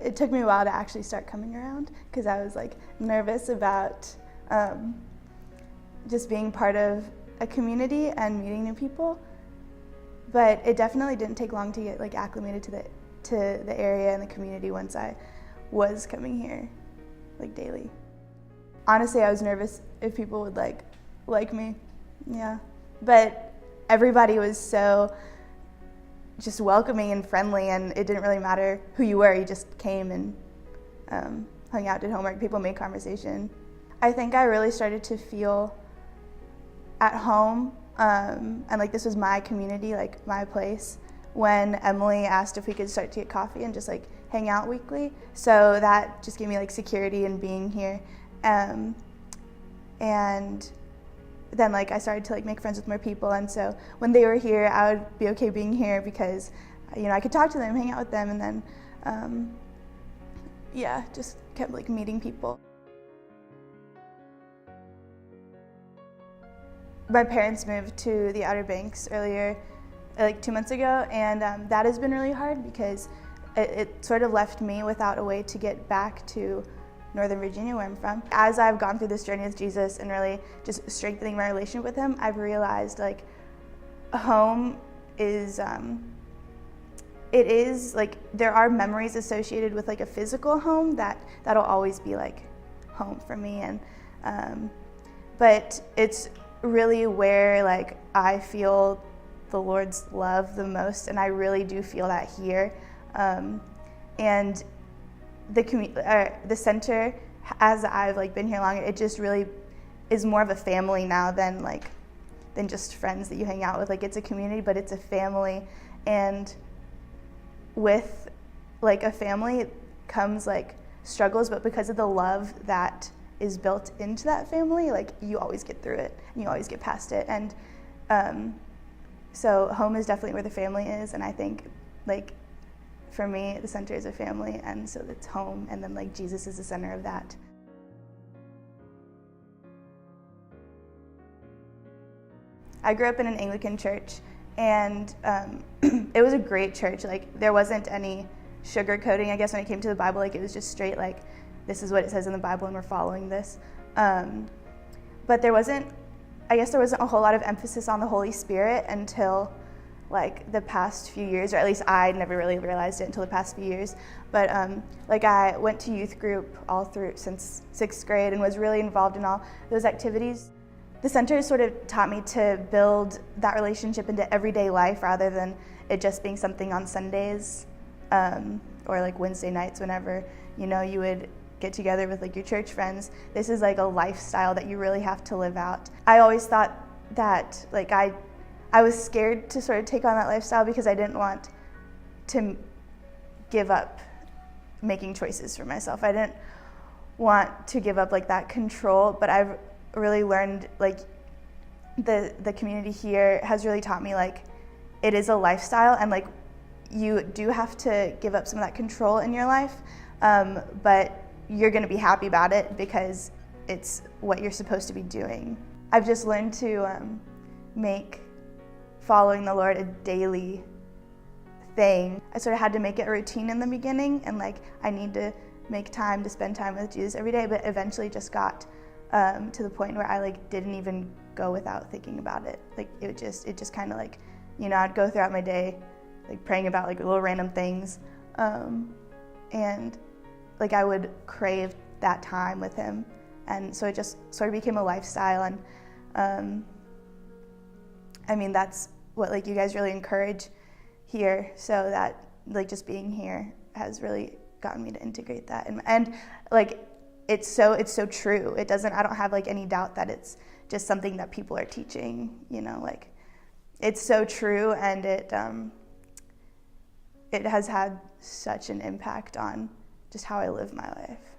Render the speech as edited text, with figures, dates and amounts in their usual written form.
it took me a while to actually start coming around because I was like nervous about just being part of a community and meeting new people. But it definitely didn't take long to get like acclimated to the area and the community once I was coming here like daily. Honestly, I was nervous if people would like me, yeah. But everybody was so just welcoming and friendly, and it didn't really matter who you were. You just came and hung out, did homework. People made conversation. I think I really started to feel at home, and like this was my community, like my place, when Emily asked if we could start to get coffee and just like hang out weekly. So that just gave me like security in being here. And then like I started to like make friends with more people, and so when they were here, I would be okay being here because I could talk to them, hang out with them, and then just kept like meeting people. My parents moved to the Outer Banks earlier, like 2 months ago, and that has been really hard because it sort of left me without a way to get back to Northern Virginia, where I'm from. As I've gone through this journey with Jesus and really just strengthening my relationship with him, I've realized like home is, it is like there are memories associated with like a physical home that'll always be like home for me, and but it's really where like I feel the Lord's love the most, and I really do feel that here. And the center, as I've like been here longer, it just really is more of a family now than just friends that you hang out with. Like it's a community, but it's a family, and with like a family comes like struggles, but because of the love that is built into that family, like you always get through it and you always get past it. And so home is definitely where the family is, and I think like for me, the center is a family, and so it's home, and then like Jesus is the center of that. I grew up in an Anglican church, and it was a great church. Like there wasn't any sugarcoating, I guess, when it came to the Bible. Like it was just straight like, this is what it says in the Bible, and we're following this. But there wasn't a whole lot of emphasis on the Holy Spirit until like the past few years, or at least I never really realized it until the past few years. But like I went to youth group all through since 6th grade and was really involved in all those activities. The center sort of taught me to build that relationship into everyday life rather than it just being something on Sundays or like Wednesday nights whenever you would get together with like your church friends. This is like a lifestyle that you really have to live out. I always thought that like I was scared to sort of take on that lifestyle because I didn't want to give up making choices for myself. I didn't want to give up like that control, but I've really learned like the community here has really taught me like it is a lifestyle, and like you do have to give up some of that control in your life, but you're going to be happy about it because it's what you're supposed to be doing. I've just learned to make following the Lord a daily thing. I sort of had to make it a routine in the beginning, and like I need to make time to spend time with Jesus every day, but eventually just got to the point where I like didn't even go without thinking about it. Like it just kind of like, I'd go throughout my day like praying about like little random things, and like I would crave that time with him, and so it just sort of became a lifestyle. And I mean, that's what like you guys really encourage here, so that like just being here has really gotten me to integrate that, and like it's so true. I don't have like any doubt that it's just something that people are teaching, like it's so true, and it has had such an impact on just how I live my life.